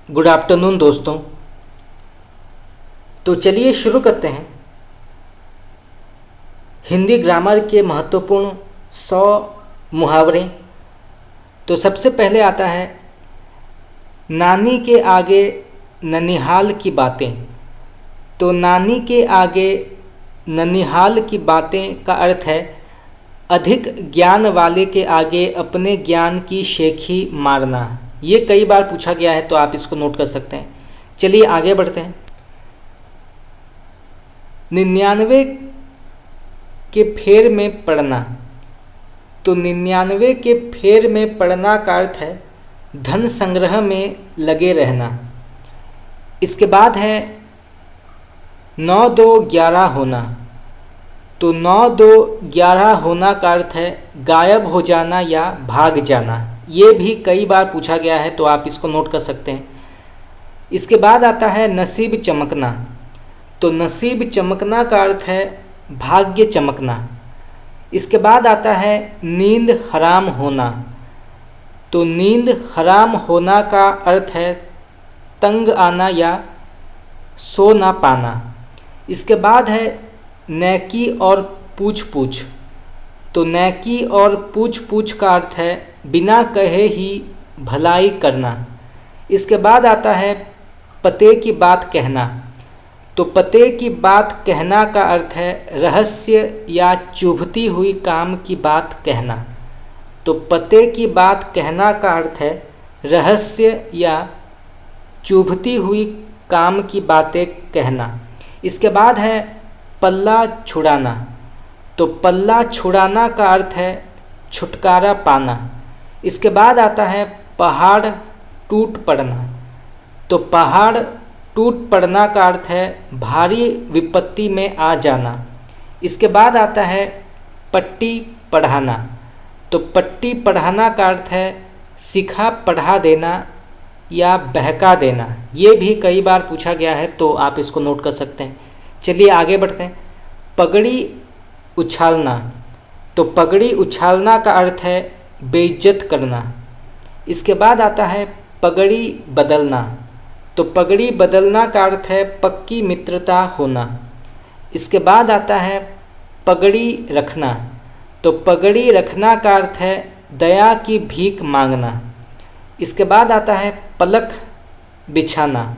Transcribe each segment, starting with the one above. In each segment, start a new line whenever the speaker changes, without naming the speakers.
Good afternoon दोस्तों। तो चलिए शुरू करते हैं हिंदी ग्रामर के महत्वपूर्ण 100 मुहावरे। तो सबसे पहले आता है नानी के आगे ननिहाल की बातें। तो नानी के आगे ननिहाल की बातें का अर्थ है अधिक ज्ञान वाले के आगे अपने ज्ञान की शेखी मारना। ये कई बार पूछा गया है तो आप इसको नोट कर सकते हैं। चलिए आगे बढ़ते हैं। 99 के फेर में पड़ना। तो 99 के फेर में पड़ना का अर्थ है धन संग्रह में लगे रहना। इसके बाद है 9-2-11 होना। तो 9-2-11 होना का अर्थ है गायब हो जाना या भाग जाना। ये भी कई बार पूछा गया है तो आप इसको नोट कर सकते हैं। इसके बाद आता है नसीब चमकना। तो नसीब चमकना का अर्थ है भाग्य चमकना। इसके बाद आता है नींद हराम होना। तो नींद हराम होना का अर्थ है तंग आना या सो ना पाना। इसके बाद है नेकी और पूछ पूछ। तो नेकी और पूछ पूछ का अर्थ है बिना कहे ही भलाई करना। इसके बाद आता है पते की बात कहना। तो पते की बात कहना का अर्थ है रहस्य या चुभती हुई काम की बात कहना। तो पते की बात कहना का अर्थ है रहस्य या चुभती हुई काम की बातें कहना। इसके बाद है पल्ला छुड़ाना। तो पल्ला छुड़ाना का अर्थ है छुटकारा पाना। इसके बाद आता है पहाड़ टूट पड़ना। तो पहाड़ टूट पड़ना का अर्थ है भारी विपत्ति में आ जाना। इसके बाद आता है पट्टी पढ़ाना। तो पट्टी पढ़ाना का अर्थ है सिखा पढ़ा देना या बहका देना। ये भी कई बार पूछा गया है तो आप इसको नोट कर सकते हैं। चलिए आगे बढ़ते हैं। पगड़ी उछालना। तो पगड़ी उछालना का अर्थ है बेइज्जत करना। इसके बाद आता है पगड़ी बदलना। तो पगड़ी बदलना का अर्थ है पक्की मित्रता होना। इसके बाद आता है पगड़ी रखना। तो पगड़ी रखना का अर्थ है दया की भीख मांगना। इसके बाद आता है पलक बिछाना।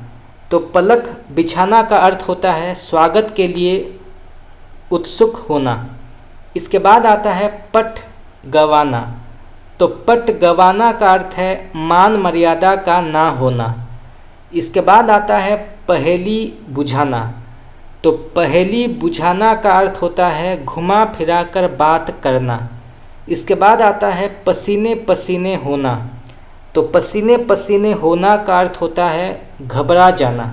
तो पलक बिछाना का अर्थ होता है स्वागत के लिए उत्सुक होना। इसके बाद आता है पट गंवाना। तो पट गंवाना का अर्थ है मान मर्यादा का ना होना। इसके बाद आता है पहेली बुझाना। तो पहेली बुझाना का अर्थ होता है घुमा फिरा कर बात करना। इसके बाद आता है पसीने पसीने होना। तो पसीने पसीने होना का अर्थ होता है घबरा जाना।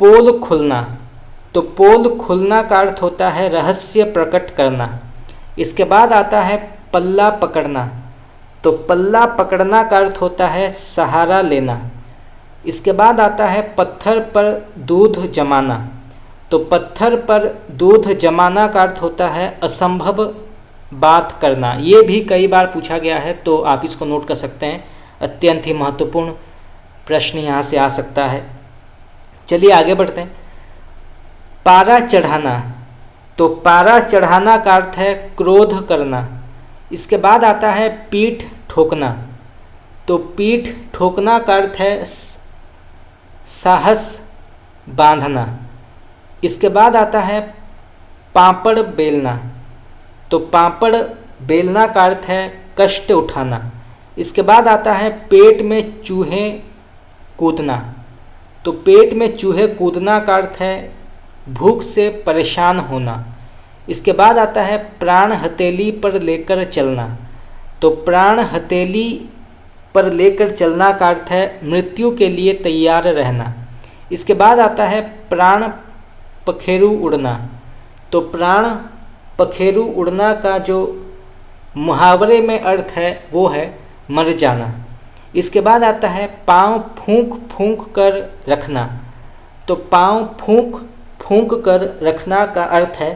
पोल खुलना। तो पोल खुलना का अर्थ होता है रहस्य प्रकट करना। इसके बाद आता है पल्ला पकड़ना। तो पल्ला पकड़ना का अर्थ होता है सहारा लेना। इसके बाद आता है पत्थर पर दूध जमाना। तो पत्थर पर दूध जमाना का अर्थ होता है असंभव बात करना। ये भी कई बार पूछा गया है तो आप इसको नोट कर सकते हैं। अत्यंत ही महत्वपूर्ण प्रश्न यहाँ से आ सकता है। चलिए आगे बढ़ते हैं। पारा चढ़ाना। तो पारा चढ़ाना का अर्थ है क्रोध करना। इसके बाद आता है पीठ ठोकना। तो पीठ ठोकना का अर्थ है साहस बांधना। इसके बाद आता है पापड़ बेलना। तो पापड़ बेलना का अर्थ है कष्ट उठाना। इसके बाद आता है पेट में चूहे कूदना। तो पेट में चूहे कूदना का अर्थ है भूख से परेशान होना। इसके बाद आता है प्राण हथेली पर लेकर चलना। तो प्राण हथेली पर लेकर चलना का अर्थ है मृत्यु के लिए तैयार रहना। इसके बाद आता है प्राण पखेरु उड़ना। तो प्राण पखेरु उड़ना का जो मुहावरे में अर्थ है वो है मर जाना। इसके बाद आता है पाँव फूंक फूंक कर रखना। तो पाँव फूंक फूंक कर रखना का अर्थ है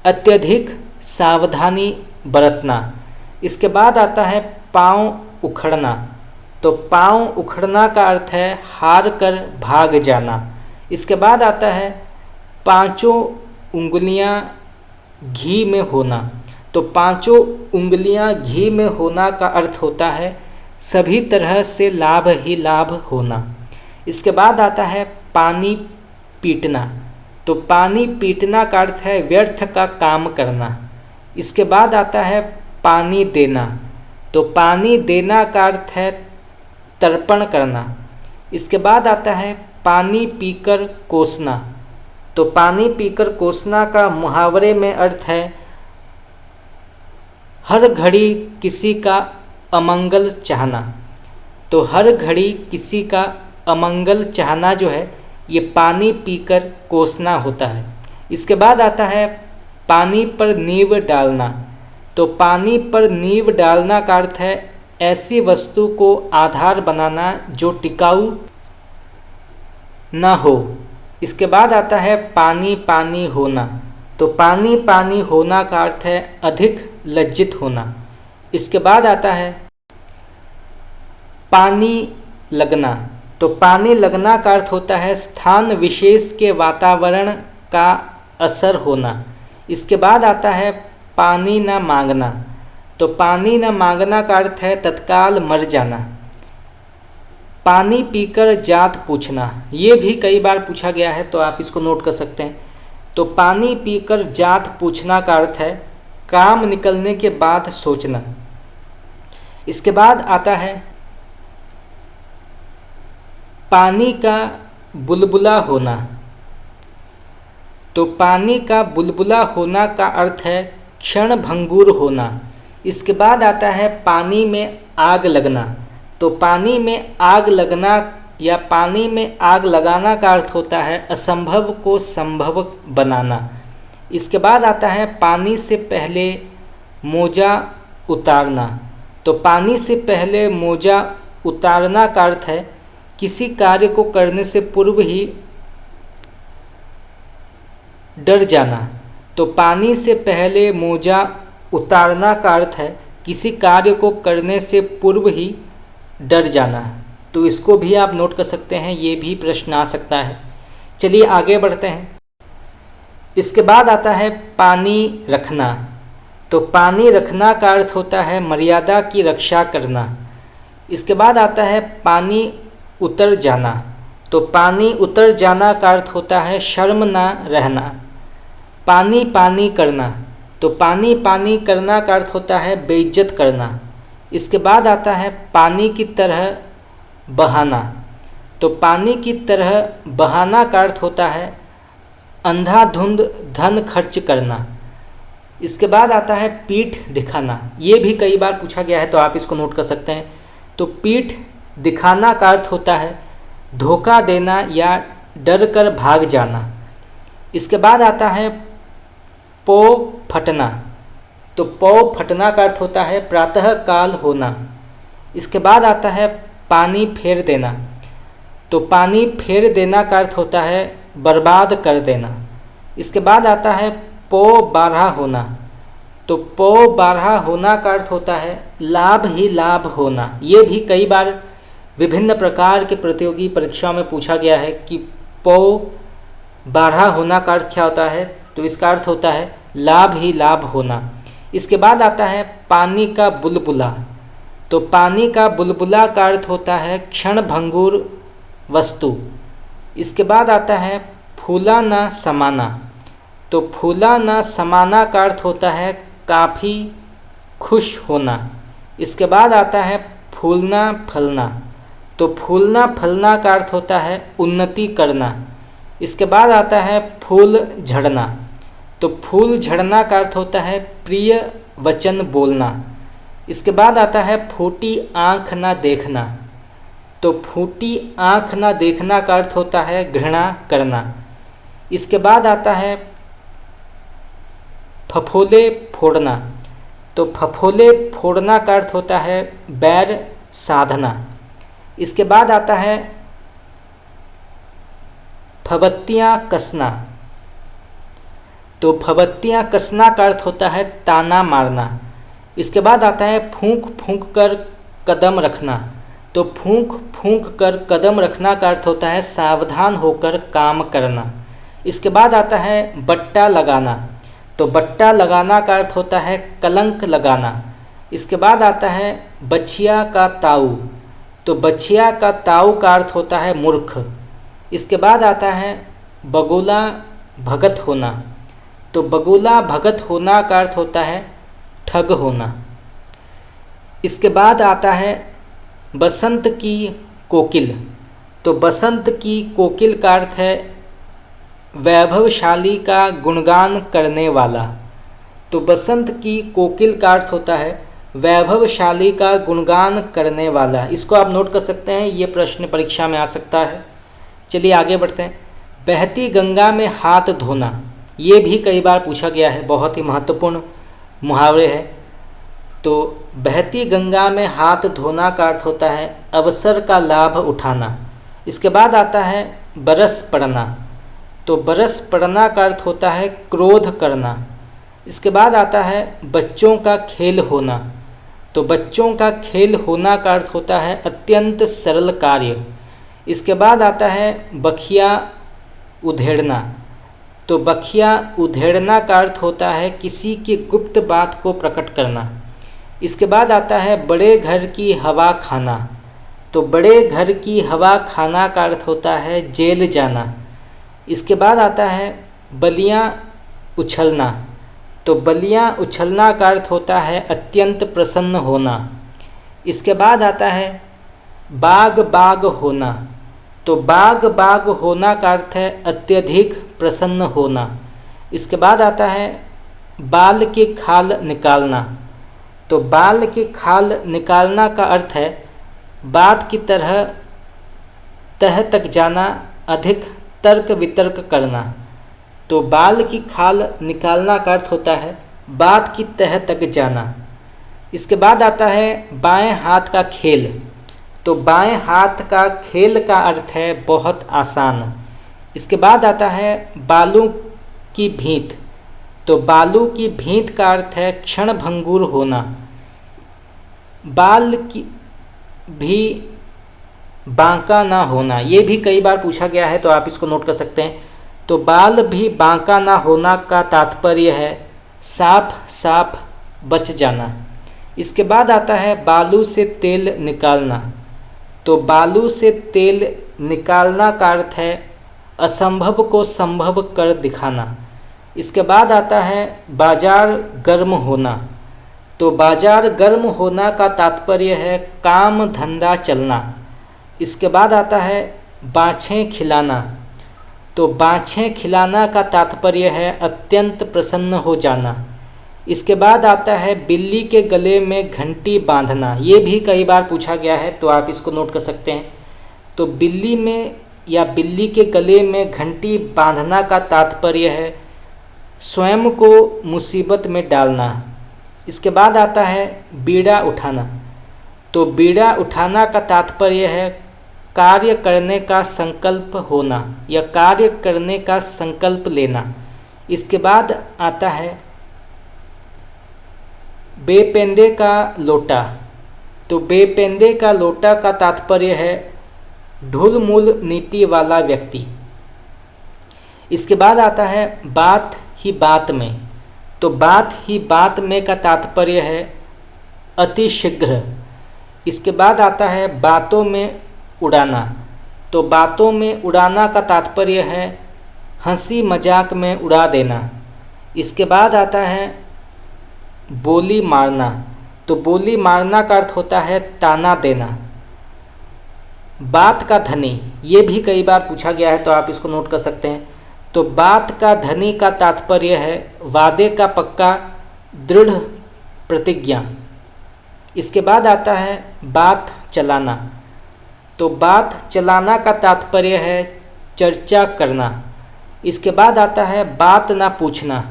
अत्यधिक सावधानी बरतना। इसके बाद आता है पाँव उखड़ना। तो पाँव उखड़ना का अर्थ है हार कर भाग जाना। इसके बाद आता है पांचों उंगलियां घी में होना। तो पांचों उंगलियां घी में होना का अर्थ होता है सभी तरह से लाभ ही लाभ होना। इसके बाद आता है पानी पीटना। तो पानी पीटना का अर्थ है व्यर्थ का काम करना। इसके बाद आता है पानी देना। तो पानी देना का अर्थ है तर्पण करना। इसके बाद आता है पानी पीकर कोसना। तो पानी पीकर कोसना का मुहावरे में अर्थ है हर घड़ी किसी का अमंगल चाहना। तो हर घड़ी किसी का अमंगल चाहना जो है ये पानी पीकर कोसना होता है। इसके बाद आता है पानी पर नींव डालना। तो पानी पर नींव डालना का अर्थ है ऐसी वस्तु को आधार बनाना जो टिकाऊ ना हो। इसके बाद आता है पानी पानी होना। तो पानी पानी होना का अर्थ है अधिक लज्जित होना। इसके बाद आता है पानी लगना। तो पानी लगना का अर्थ होता है स्थान विशेष के वातावरण का असर होना। इसके बाद आता है पानी न मांगना। तो पानी न मांगना का अर्थ है तत्काल मर जाना। पानी पीकर जात पूछना, ये भी कई बार पूछा गया है तो आप इसको नोट कर सकते हैं। तो पानी पीकर जात पूछना का अर्थ है काम निकलने के बाद सोचना। इसके बाद आता है पानी का बुलबुला होना। तो पानी का बुलबुला होना का अर्थ है क्षण भंगुर होना। इसके बाद आता है पानी में आग लगना। तो पानी में आग लगना या पानी में आग लगाना का अर्थ होता है असंभव को संभव बनाना। इसके बाद आता है पानी से पहले मोजा उतारना। तो पानी से पहले मोजा उतारना का अर्थ है किसी कार्य को करने से पूर्व ही डर जाना। तो पानी से पहले मोजा उतारना का अर्थ है किसी कार्य को करने से पूर्व ही डर जाना। तो इसको भी आप नोट कर सकते हैं, ये भी प्रश्न आ सकता है। चलिए आगे बढ़ते हैं। इसके बाद आता है पानी रखना। तो पानी रखना का अर्थ होता है मर्यादा की रक्षा करना। इसके बाद आता है पानी उतर जाना। तो पानी उतर जाना का अर्थ होता है शर्म ना रहना। पानी पानी करना। तो पानी पानी करना का अर्थ होता है बेइज्जत करना। इसके बाद आता है पानी की तरह बहाना। तो पानी की तरह बहाना का अर्थ होता है अंधाधुंध धन खर्च करना। इसके बाद आता है पीठ दिखाना। ये भी कई बार पूछा गया है तो आप इसको नोट कर सकते हैं। तो पीठ दिखाना का अर्थ होता है धोखा देना या डर कर भाग जाना। इसके बाद आता है पौ फटना। तो पौ फटना का अर्थ होता है प्रातः काल होना। इसके बाद आता है पानी फेर देना। तो पानी फेर देना का अर्थ होता है बर्बाद कर देना। इसके बाद आता है पौ बारहा होना। तो पौ बारहा होना का अर्थ होता है लाभ ही लाभ होना। ये भी कई बार विभिन्न प्रकार के प्रतियोगी परीक्षाओं में पूछा गया है कि पौ बारहा होना का अर्थ क्या होता है। तो इसका अर्थ होता है लाभ ही लाभ होना। इसके बाद आता है पानी का बुलबुला। तो पानी का बुलबुला का अर्थ होता है क्षण भंगुर वस्तु। इसके बाद आता है फूला ना समाना। तो फूला ना समाना का अर्थ होता है काफ़ी खुश होना। इसके बाद आता है फूलना फलना। तो फूलना फलना का अर्थ होता है उन्नति करना। इसके बाद आता है फूल झड़ना। तो फूल झड़ना का अर्थ होता है प्रिय वचन बोलना। इसके बाद आता है फूटी आँख ना देखना। तो फूटी आँख ना देखना का अर्थ होता है घृणा करना। इसके बाद आता है फफोले फोड़ना। तो फफोले फोड़ना का अर्थ होता है बैर साधना। इसके बाद आता है फबत्तियाँ कसना। तो फबत्तियाँ कसना का अर्थ होता है ताना मारना। इसके बाद आता है फूंक फूंक कर कदम रखना। तो फूंक फूंक कर कदम रखना का अर्थ होता है सावधान होकर काम करना। इसके बाद आता है बट्टा लगाना, तो बट्टा लगाना का अर्थ होता है कलंक लगाना। इसके बाद आता है बछिया का ताऊ, तो बछिया का ताऊ का अर्थ होता है मूर्ख। इसके बाद आता है बगुला भगत होना, तो बगुला भगत होना का अर्थ होता है ठग होना। इसके बाद आता है बसंत की कोकिल, तो बसंत की कोकिल का अर्थ है वैभवशाली का गुणगान करने वाला। तो बसंत की कोकिल का अर्थ होता है वैभवशाली का गुणगान करने वाला। इसको आप नोट कर सकते हैं, ये प्रश्न परीक्षा में आ सकता है। चलिए आगे बढ़ते हैं। बहती गंगा में हाथ धोना, ये भी कई बार पूछा गया है, बहुत ही महत्वपूर्ण मुहावरे है। तो बहती गंगा में हाथ धोना का अर्थ होता है अवसर का लाभ उठाना। इसके बाद आता है बरस पड़ना, तो बरस पड़ना का अर्थ होता है क्रोध करना। इसके बाद आता है बच्चों का खेल होना, तो बच्चों का खेल होना का अर्थ होता है अत्यंत सरल कार्य। इसके बाद आता है बखिया उधेड़ना, तो बखिया उधेड़ना का अर्थ होता है किसी की गुप्त बात को प्रकट करना। इसके बाद आता है बड़े घर की हवा खाना, तो बड़े घर की हवा खाना का अर्थ होता है जेल जाना। इसके बाद आता है बलियाँ उछलना, तो बलियाँ उछलना का अर्थ होता है अत्यंत प्रसन्न होना। इसके बाद आता है बाग बाग होना, तो बाग बाग होना का अर्थ है अत्यधिक प्रसन्न होना। इसके बाद आता है बाल की खाल निकालना, तो बाल की खाल निकालना का अर्थ है बात की तरह तह तक जाना, अधिक तर्क वितर्क करना। तो बाल की खाल निकालना का अर्थ होता है बात की तह तक जाना। इसके बाद आता है बाएं हाथ का खेल, तो बाएं हाथ का खेल का अर्थ है बहुत आसान। इसके बाद आता है बालू की भींत, तो बालू की भींत का अर्थ है क्षणभंगुर होना। बाल की भी बांका ना होना, ये भी कई बार पूछा गया है, तो आप इसको नोट कर सकते हैं। तो बाल भी बांका ना होना का तात्पर्य है साफ साफ बच जाना। इसके बाद आता है बालू से तेल निकालना, तो बालू से तेल निकालना का अर्थ है असंभव को संभव कर दिखाना। इसके बाद आता है बाजार गर्म होना, तो बाजार गर्म होना का तात्पर्य है काम धंधा चलना। इसके बाद आता है बाछें खिलाना, तो बाछें खिलाना का तात्पर्य है अत्यंत प्रसन्न हो जाना। इसके बाद आता है बिल्ली के गले में घंटी बांधना, ये भी कई बार पूछा गया है, तो आप इसको नोट कर सकते हैं। तो बिल्ली में या बिल्ली के गले में घंटी बांधना का तात्पर्य है स्वयं को मुसीबत में डालना। इसके बाद आता है बीड़ा उठाना, तो बीड़ा उठाना का तात्पर्य है कार्य करने का संकल्प होना या कार्य करने का संकल्प लेना। इसके बाद आता है बेपेंदे का लोटा, तो बेपेंदे का लोटा का तात्पर्य है ढुलमुल नीति वाला व्यक्ति। इसके बाद आता है बात ही बात में, तो बात ही बात में का तात्पर्य है अति शीघ्र। इसके बाद आता है बातों में उड़ाना, तो बातों में उड़ाना का तात्पर्य है हंसी मजाक में उड़ा देना। इसके बाद आता है बोली मारना, तो बोली मारना का अर्थ होता है ताना देना। बात का धनी, ये भी कई बार पूछा गया है, तो आप इसको नोट कर सकते हैं। तो बात का धनी का तात्पर्य है वादे का पक्का, दृढ़ प्रतिज्ञा। इसके बाद आता है बात चलाना, तो बात चलाना का तात्पर्य है चर्चा करना। इसके बाद आता है बात ना पूछना,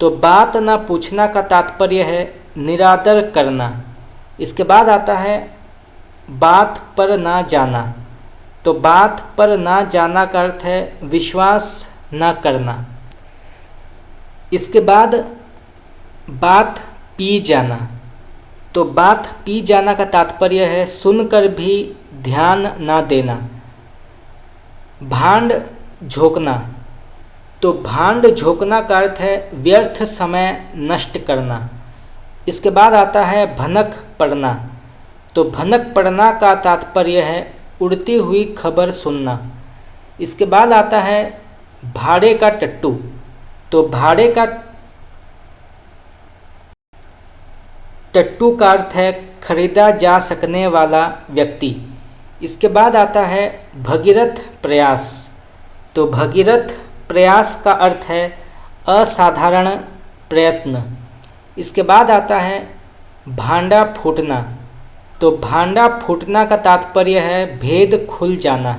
तो बात ना पूछना का तात्पर्य है निरादर करना। इसके बाद आता है बात पर ना जाना, तो बात पर ना जाना का अर्थ है विश्वास ना करना। इसके बाद बात पी जाना, तो बात पी जाना का तात्पर्य है सुनकर भी ध्यान ना देना। भांड झोंकना, तो भांड झोंकना का अर्थ है व्यर्थ समय नष्ट करना। इसके बाद आता है भनक पड़ना, तो भनक पड़ना का तात्पर्य है उड़ती हुई खबर सुनना। इसके बाद आता है भाड़े का टट्टू, तो भाड़े का टट्टू का अर्थ है खरीदा जा सकने वाला व्यक्ति। इसके बाद आता है भगीरथ प्रयास, तो भगीरथ प्रयास का अर्थ है असाधारण प्रयत्न। इसके बाद आता है भांडा फूटना, तो भांडा फूटना का तात्पर्य है भेद खुल जाना।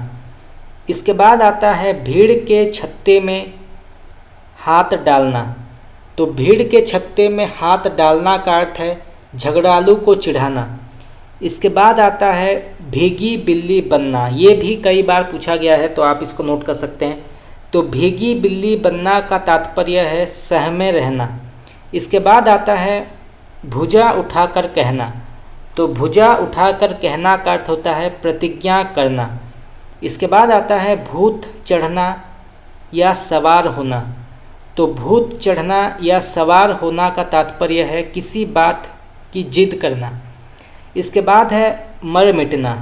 इसके बाद आता है भीड़ के छत्ते में हाथ डालना, तो भीड़ के छत्ते में हाथ डालना का अर्थ है झगड़ालू को चिढ़ाना। इसके बाद आता है भीगी बिल्ली बनना, ये भी कई बार पूछा गया है तो आप इसको नोट कर सकते हैं। तो भीगी बिल्ली बनना का तात्पर्य है सहमे रहना। इसके बाद आता है भुजा उठाकर कहना, तो भुजा उठाकर कहना का अर्थ होता है प्रतिज्ञा करना। इसके बाद आता है भूत चढ़ना या सवार होना, तो भूत चढ़ना या सवार होना का तात्पर्य है किसी बात की जिद करना। इसके बाद है मर मिटना,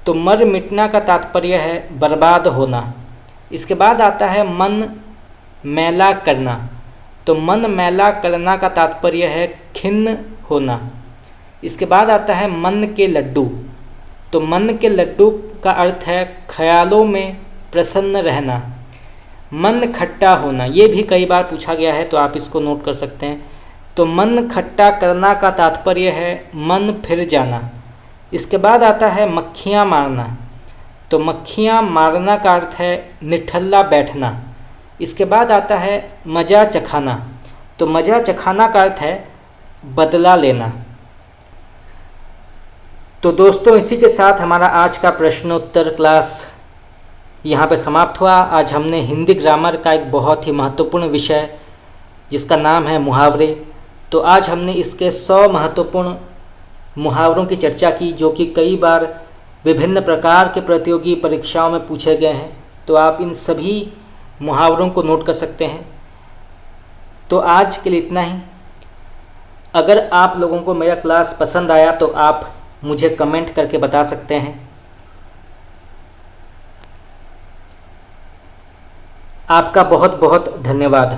तो मर मिटना का तात्पर्य है बर्बाद होना। इसके बाद आता है मन मैला करना, तो मन मैला करना का तात्पर्य है खिन्न होना। इसके बाद आता है मन के लड्डू, तो मन के लड्डू का अर्थ है ख्यालों में प्रसन्न रहना। मन खट्टा होना, ये भी कई बार पूछा गया है तो आप इसको नोट कर सकते हैं। तो मन खट्टा करना का तात्पर्य है मन फिर जाना। इसके बाद आता है मक्खियाँ मारना, तो मक्खियाँ मारना का अर्थ है निठल्ला बैठना। इसके बाद आता है मज़ा चखाना, तो मज़ा चखाना का अर्थ है बदला लेना। तो दोस्तों इसी के साथ हमारा आज का प्रश्नोत्तर क्लास यहाँ पे समाप्त हुआ। आज हमने हिंदी ग्रामर का एक बहुत ही महत्वपूर्ण विषय जिसका नाम है मुहावरे, तो आज हमने इसके 100 महत्वपूर्ण मुहावरों की चर्चा की जो कि कई बार विभिन्न प्रकार के प्रतियोगी परीक्षाओं में पूछे गए हैं। तो आप इन सभी मुहावरों को नोट कर सकते हैं। तो आज के लिए इतना ही। अगर आप लोगों को मेरा क्लास पसंद आया तो आप मुझे कमेंट करके बता सकते हैं। आपका बहुत बहुत धन्यवाद।